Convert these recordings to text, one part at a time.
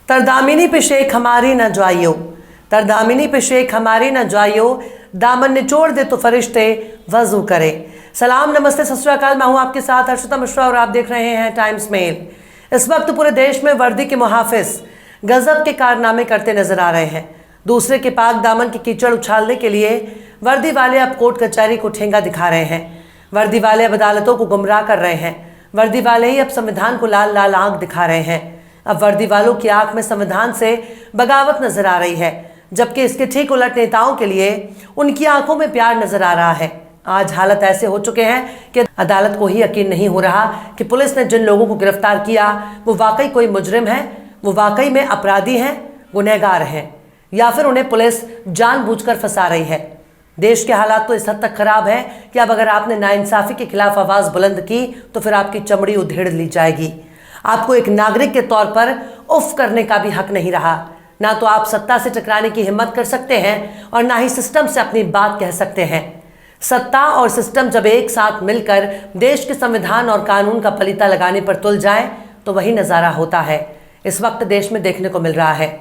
तरदामिनी पे शेख हमारी न जाइयो, तरदामिनी पे शेख हमारी न जाइयो, दामन निचोड़ दे तो फरिश्ते वजू करे। सलाम, नमस्ते, सत श्री अकाल। मैं हूं आपके साथ हर्षिता मिश्रा और आप देख रहे हैं टाइम्स मेल। इस वक्त पूरे देश में वर्दी के मुहाफिज गजब के कारनामे करते नजर आ रहे हैं। दूसरे के पाक दामन की कीचड़ उछालने के लिए वर्दी वाले अब कोर्ट कचहरी को ठेंगा दिखा रहे हैं। वर्दी वाले अब अदालतों को गुमराह कर रहे हैं। वर्दी वाले ही अब संविधान को लाल लाल आंख दिखा रहे हैं। अब वर्दी वालों की आंख में संविधान से बगावत नजर आ रही है, जबकि इसके ठीक उलट नेताओं के लिए उनकी आंखों में प्यार नजर आ रहा है। आज हालत ऐसे हो चुके हैं कि अदालत को ही यकीन नहीं हो रहा कि पुलिस ने जिन लोगों को गिरफ्तार किया वो वाकई कोई मुजरिम है, वो वाकई में अपराधी हैं, गुनहगार हैं, या फिर उन्हें पुलिस जानबूझकर फंसा रही है। देश के हालात तो इस हद तक खराब है कि अब अगर आपने नाइंसाफी के खिलाफ आवाज बुलंद की तो फिर आपकी चमड़ी उधेड़ ली जाएगी। आपको एक नागरिक के तौर पर उफ करने का भी हक नहीं रहा। ना तो आप सत्ता से टकराने की हिम्मत कर सकते हैं और ना ही सिस्टम से अपनी बात कह सकते हैं। सत्ता और सिस्टम जब एक साथ मिलकर देश के संविधान और कानून का पलीता लगाने पर तुल जाए तो वही नज़ारा होता है इस वक्त देश में देखने को मिल रहा है।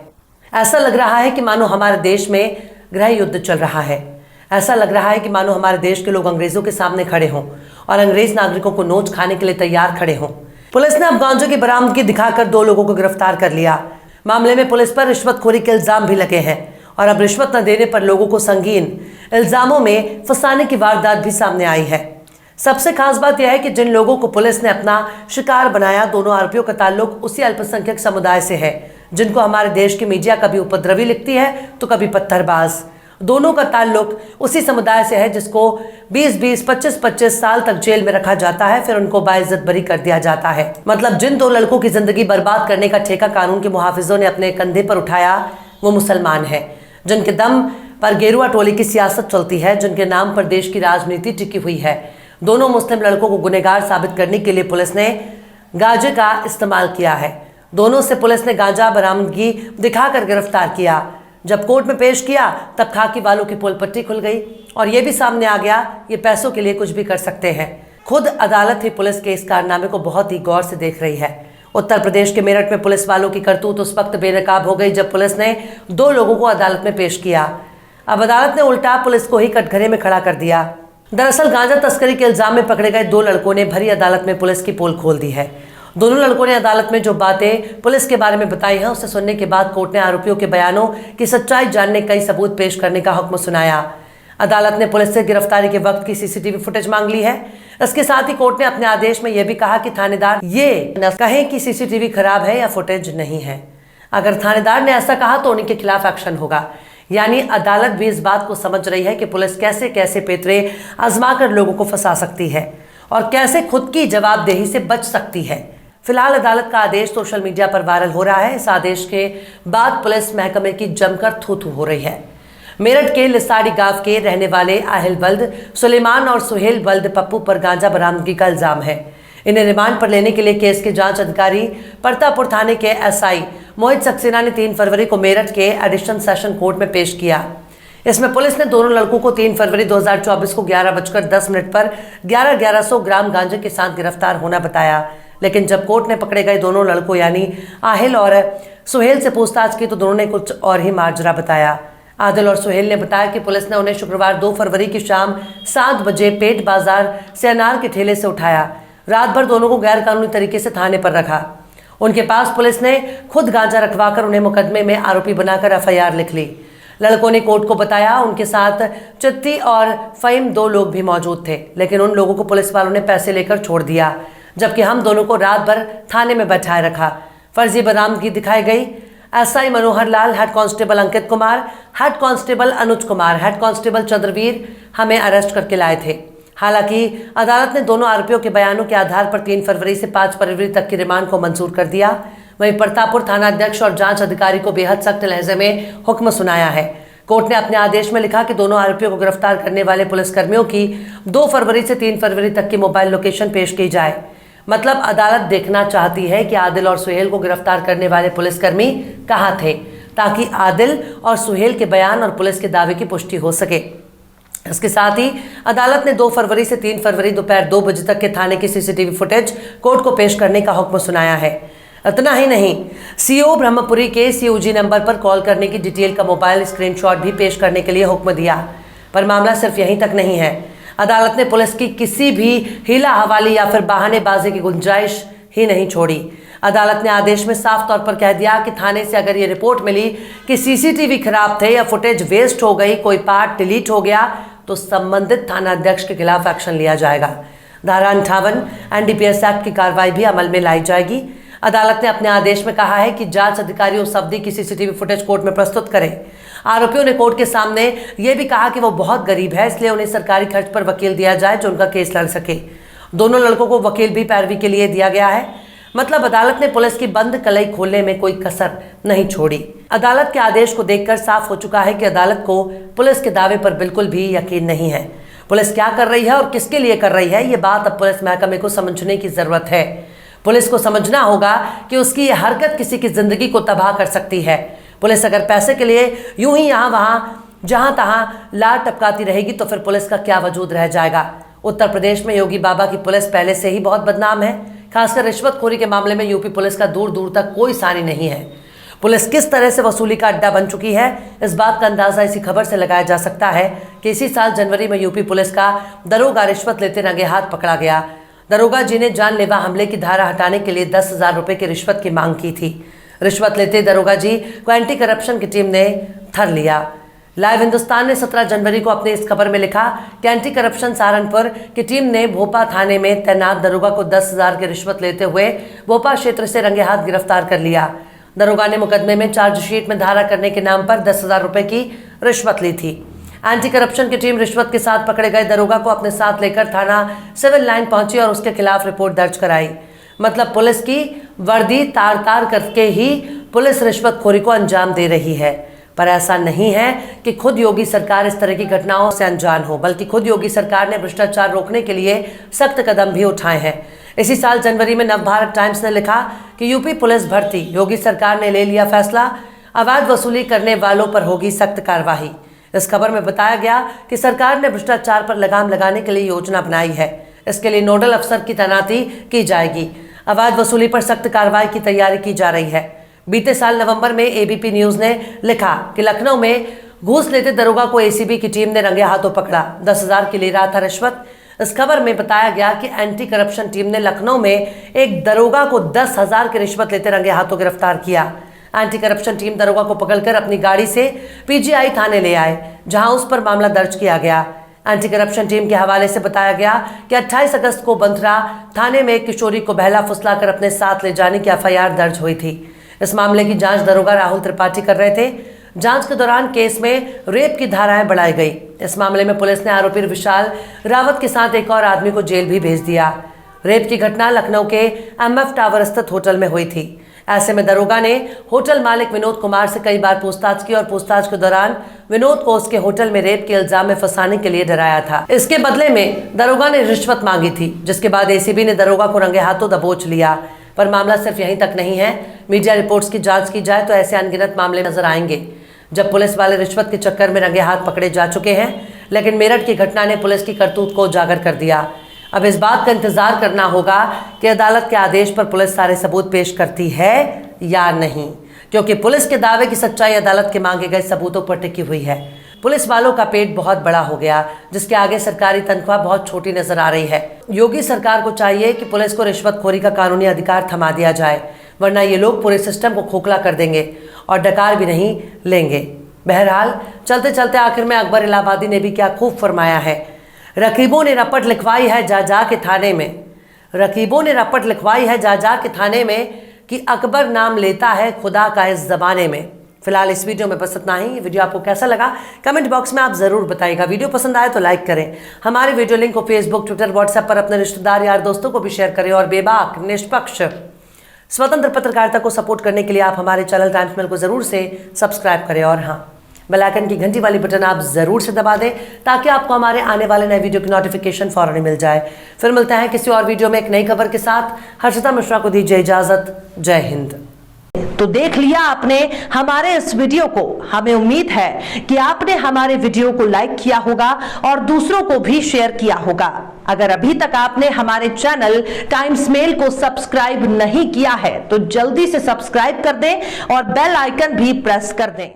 ऐसा लग रहा है कि मानो हमारे देश में गृह युद्ध चल रहा है। ऐसा लग रहा है कि मानो हमारे देश के लोग अंग्रेजों के सामने खड़े हों और अंग्रेज नागरिकों को नोच खाने के लिए तैयार खड़े हों। पुलिस ने अब गांजों की बरामदगी दिखाकर 2 लोगों को गिरफ्तार कर लिया। मामले में पुलिस पर रिश्वतखोरी के इल्जाम भी लगे हैं और अब रिश्वत न देने पर लोगों को संगीन इल्जामों में फंसाने की वारदात भी सामने आई है। सबसे खास बात यह है कि जिन लोगों को पुलिस ने अपना शिकार बनाया, दोनों आरोपियों का ताल्लुक उसी अल्पसंख्यक समुदाय से है जिनको हमारे देश की मीडिया कभी उपद्रवी लिखती है तो कभी पत्थरबाज। दोनों का ताल्लुक उसी समुदाय से है जिसको 20-20, 25-25 साल तक जेल में रखा जाता है, फिर उनको बाइज्जत बरी कर दिया जाता है। मतलब जिन 2 लड़कों की जिंदगी बर्बाद करने का ठेका कानून के मुहाफिजों ने अपने कंधे पर उठाया वो मुसलमान है, जिनके दम पर गेरुआ टोली की सियासत चलती है, जिनके नाम पर देश की राजनीति टिकी हुई है। दोनों मुस्लिम लड़कों को गुनहगार साबित करने के लिए पुलिस ने गांजे का इस्तेमाल किया है। दोनों से पुलिस ने गांजा बरामदगी दिखाकर गिरफ्तार किया। जब कोर्ट में पेश किया तब खाकी वालों की पोल पट्टी खुल गई और ये भी सामने आ गया ये पैसों के लिए कुछ भी कर सकते हैं। खुद अदालत ही पुलिस के इस कारनामे को बहुत ही गौर से देख रही है। उत्तर प्रदेश के मेरठ में पुलिस वालों की करतूत उस वक्त बेनकाब हो गई जब पुलिस ने 2 लोगों को अदालत में पेश किया। अब अदालत ने उल्टा पुलिस को ही कटघरे में खड़ा कर दिया। दरअसल गांजा तस्करी के इल्जाम में पकड़े गए 2 लड़कों ने भरी अदालत में पुलिस की पोल खोल दी है। दोनों लड़कों ने अदालत में जो बातें पुलिस के बारे में बताई हैं उसे सुनने के बाद कोर्ट ने आरोपियों के बयानों की सच्चाई जानने कई सबूत पेश करने का हुक्म सुनाया। अदालत ने पुलिस से गिरफ्तारी के वक्त की सीसीटीवी फुटेज मांग ली है। इसके साथ ही कोर्ट ने अपने आदेश में यह भी कहा कि थानेदार ये न कहें कि सीसीटीवी खराब है या फुटेज नहीं है। अगर थानेदार ने ऐसा कहा तो उनके खिलाफ एक्शन होगा। यानी अदालत भी इस बात को समझ रही है कि पुलिस कैसे कैसे पेतरे आजमा कर लोगों को फंसा सकती है और कैसे खुद की जवाबदेही से बच सकती है। फिलहाल अदालत का आदेश सोशल मीडिया पर वायरल हो रहा है। इस आदेश के बाद पुलिस महकमे की जमकर थू-थू हो रही है। मेरठ के लिसाड़ी गांव के रहने वाले आहिल बल्द सुलेमान और सुहेल बल्द पप्पू पर गांजा बरामदगी का इल्जाम है। इन्हें रिमांड पर लेने के लिए केस के जांच अधिकारी परतापुर थाने के एसआई मोहित सक्सेना ने 3 फरवरी को मेरठ के एडिशनल सेशन कोर्ट में पेश किया। इसमें पुलिस ने दोनों लड़कों को 3 फरवरी 2024 को 11:10 पर 1100 ग्राम गांजे के साथ गिरफ्तार होना बताया। लेकिन जब कोर्ट ने पकड़े गए दोनों लड़कों यानी आहिल और सुहेल से पूछताछ की तो दोनों ने कुछ और ही माजरा बताया। आदिल और सुहेल ने बताया कि पुलिस ने उन्हें शुक्रवार 2 फरवरी की शाम 7 बजे पेट बाजार से अनार के ठेले से उठाया। रात भर दोनों को गैरकानूनी तरीके से थाने पर रखा। उनके पास पुलिस ने खुद गांजा रखवाकर उन्हें मुकदमे में आरोपी बनाकर एफआईआर लिख ली। लड़कों ने कोर्ट को बताया उनके साथ चित्ती और फहीम 2 लोग भी मौजूद थे, लेकिन उन लोगों को पुलिस वालों ने पैसे लेकर छोड़ दिया, जबकि हम दोनों को रात भर थाने में बैठाए रखा। फर्जी बरामदगी दिखाई गई। SI Manohar Lal, head constable Ankit Kumar, head constable Anuj Kumar, head constable Chandraveer हमें अरेस्ट करके लाए थे। हालांकि अदालत ने दोनों आरोपियों के बयानों के आधार पर 3 फरवरी से 5 फरवरी तक की रिमांड को मंजूर कर दिया। वहीं परतापुर थाना अध्यक्ष और जांच अधिकारी को बेहद सख्त लहजे में हुक्म सुनाया है। कोर्ट ने अपने आदेश में लिखा कि दोनों आरोपियों को गिरफ्तार करने वाले पुलिसकर्मियों की 2 फरवरी से 3 फरवरी तक की मोबाइल लोकेशन पेश की जाए। मतलब अदालत देखना चाहती है कि आदिल और सुहेल को गिरफ्तार करने वाले पुलिसकर्मी कहाँ थे, ताकि आदिल और सुहेल के बयान और पुलिस के दावे की पुष्टि हो सके। इसके साथ ही अदालत ने 2 फरवरी से 3 फरवरी दोपहर 2 बजे तक के थाने की सीसीटीवी फुटेज कोर्ट को पेश करने का हुक्म सुनाया है। इतना ही नहीं, सीओ ब्रह्मपुरी के सीओजी नंबर पर कॉल करने की डिटेल का मोबाइल स्क्रीनशॉट भी पेश करने के लिए हुक्म दिया। पर मामला सिर्फ यहीं तक नहीं है। अदालत ने पुलिस की किसी भी हीला हवाली या फिर बहानेबाजी की गुंजाइश ही नहीं छोड़ी। अदालत ने आदेश में साफ तौर पर कह दिया कि थाने से अगर ये रिपोर्ट मिली कि सीसीटीवी खराब थे या फुटेज वेस्ट हो गई, कोई पार्ट डिलीट हो गया, तो संबंधित थाना अध्यक्ष के खिलाफ एक्शन लिया जाएगा। धारा 58 एनडीपीएस एक्ट की कार्रवाई भी अमल में लाई जाएगी। अदालत ने अपने आदेश में कहा है कि जांच अधिकारी उस अवधि की सीसीटीवी फुटेज कोर्ट में प्रस्तुत करें। आरोपियों ने कोर्ट के सामने यह भी कहा कि वो बहुत गरीब है, इसलिए उन्हें सरकारी खर्च पर वकील दिया जाए जो उनका केस लड़ सके। दोनों लड़कों को वकील भी पैरवी के लिए दिया गया है। मतलब अदालत ने पुलिस की बंद कलई खोलने में कोई कसर नहीं छोड़ी। अदालत के आदेश को देखकर साफ हो चुका है कि अदालत को पुलिस के दावे पर बिल्कुल भी यकीन नहीं है। पुलिस क्या कर रही है और किसके लिए कर रही है, ये बात अब पुलिस महकमे को समझने की जरूरत है। पुलिस को समझना होगा कि उसकी यह हरकत किसी की जिंदगी को तबाह कर सकती है। पुलिस अगर पैसे के लिए यूं ही यहाँ वहाँ जहां तहां लार टपकाती रहेगी तो फिर पुलिस का क्या वजूद रह जाएगा। उत्तर प्रदेश में योगी बाबा की पुलिस पहले से ही बहुत बदनाम है। खासकर रिश्वतखोरी के मामले में यूपी पुलिस का दूर दूर तक कोई सानी नहीं है। पुलिस किस तरह से वसूली का अड्डा बन चुकी है, इस बात का अंदाजा इसी खबर से लगाया जा सकता है कि इसी साल जनवरी में यूपी पुलिस का दरोगा रिश्वत लेते रंगे हाथ पकड़ा गया। दरोगा जी ने जानलेवा हमले की धारा हटाने के लिए 10,000 रुपए की रिश्वत की मांग की थी। रिश्वत लेते दरोगा जी को एंटी करप्शन की टीम ने थर लिया। लाइव हिंदुस्तान ने 17 जनवरी को अपने इस खबर में लिखा कि एंटी करप्शन सहारनपुर की टीम ने भोपा थाने में तैनात दरोगा को 10,000 की रिश्वत लेते हुए भोपा क्षेत्र से रंगे हाथ गिरफ्तार कर लिया। दरोगा ने मुकदमे में चार्जशीट में धारा करने के नाम पर 10,000 रुपए की रिश्वत ली थी। एंटी करप्शन की टीम रिश्वत के साथ पकड़े गए दरोगा को अपने साथ लेकर थाना सिविल लाइन पहुंची और उसके खिलाफ रिपोर्ट दर्ज कराई। मतलब पुलिस की वर्दी तार तार करके ही पुलिस रिश्वतखोरी को अंजाम दे रही है। पर ऐसा नहीं है कि खुद योगी सरकार इस तरह की घटनाओं से अनजान हो, बल्कि खुद योगी सरकार ने भ्रष्टाचार रोकने के लिए सख्त कदम भी उठाए हैं। इसी साल जनवरी में नवभारत टाइम्स ने लिखा कि यूपी पुलिस भर्ती, योगी सरकार ने ले लिया फैसला, अवैध वसूली करने वालों पर होगी सख्त कार्रवाई। इस खबर में बताया गया कि सरकार ने भ्रष्टाचार पर लगाम लगाने के लिए योजना बनाई है। इसके लिए नोडल अफसर की तैनाती की जाएगी। अवैध वसूली पर सख्त कार्रवाई की तैयारी की जा रही है। बीते साल नवंबर में एबीपी न्यूज ने लिखा कि लखनऊ में घूस लेते दरोगा को एसीबी की टीम ने रंगे हाथों पकड़ा, 10,000 की ले रहा था रिश्वत। इस खबर में बताया गया कि एंटी करप्शन टीम ने लखनऊ में एक दरोगा को 10,000 की रिश्वत लेते रंगे हाथों गिरफ्तार किया। एंटी करप्शन टीम दरोगा को पकड़कर अपनी गाड़ी से पीजीआई थाने ले आए, जहां उस पर मामला दर्ज किया गया। एंटी करप्शन टीम के हवाले से बताया गया कि 28 अगस्त को बंथरा थाने में एक किशोरी को बहला फुसलाकर अपने साथ ले जाने की एफआईआर दर्ज हुई थी। इस मामले की जांच दरोगा राहुल त्रिपाठी कर रहे थे। जांच के दौरान केस में रेप की धाराएं बढ़ाई गई। इस मामले में पुलिस ने आरोपी विशाल रावत के साथ एक और आदमी को जेल भी भेज दिया। रेप की घटना लखनऊ के एमएफ टावर स्थित होटल में हुई थी। ऐसे में दरोगा ने होटल मालिक विनोद कुमार से कई बार पूछताछ की और पूछताछ के दौरान विनोद को उसके होटल में रेप के इल्जाम में फंसाने के लिए डराया था। इसके बदले में दरोगा ने रिश्वत मांगी थी, जिसके बाद एसीबी ने दरोगा को रंगे हाथों दबोच लिया। पर मामला सिर्फ यहीं तक नहीं है। मीडिया रिपोर्ट्स की जांच की जाए तो ऐसे अनगिनत मामले नजर आएंगे जब पुलिस वाले रिश्वत के चक्कर में रंगे हाथ पकड़े जा चुके हैं। लेकिन मेरठ की घटना ने पुलिस की करतूत को उजागर कर दिया। अब इस बात का इंतजार करना होगा कि अदालत के आदेश पर पुलिस सारे सबूत पेश करती है या नहीं, क्योंकि पुलिस के दावे की सच्चाई अदालत के मांगे गए सबूतों पर टिकी हुई है। पुलिस वालों का पेट बहुत बड़ा हो गया, जिसके आगे सरकारी तनख्वाह बहुत छोटी नजर आ रही है। योगी सरकार को चाहिए कि पुलिस को रिश्वतखोरी का कानूनी अधिकार थमा दिया जाए, वरना ये लोग पूरे सिस्टम को खोखला कर देंगे और डकार भी नहीं लेंगे। बहरहाल चलते चलते आखिर में अकबर इलाहाबादी ने भी क्या खूब फरमाया है। रकीबों ने रपट लिखवाई है जा जा के थाने में, रकीबों ने रपट लिखवाई है जा जा के थाने में कि अकबर नाम लेता है खुदा का इस जमाने में। फिलहाल इस वीडियो में बस इतना ही। ये वीडियो आपको कैसा लगा कमेंट बॉक्स में आप जरूर बताइएगा। वीडियो पसंद आए तो लाइक करें। हमारे वीडियो लिंक को फेसबुक, ट्विटर, व्हाट्सएप पर अपने रिश्तेदार यार दोस्तों को भी शेयर करें और बेबाक, निष्पक्ष, स्वतंत्र पत्रकारिता को सपोर्ट करने के लिए आप हमारे चैनल टाइम्स मेल को जरूर से सब्सक्राइब करें और हाँ, बेल आइकन की घंटी वाली बटन आप जरूर से दबा दें ताकि आपको हमारे आने वाले नए वीडियो की नोटिफिकेशन फौरन मिल जाए। फिर मिलते हैं किसी और वीडियो में एक नई खबर के साथ। हर्षिता मिश्रा को दीजिए इजाजत। जय हिंद। तो देख लिया आपने हमारे इस वीडियो को। हमें उम्मीद है कि आपने हमारे वीडियो को लाइक किया होगा और दूसरों को भी शेयर किया होगा। अगर अभी तक आपने हमारे चैनल टाइम्स मेल को सब्सक्राइब नहीं किया है तो जल्दी से सब्सक्राइब कर दें और बेल आइकन भी प्रेस कर दें।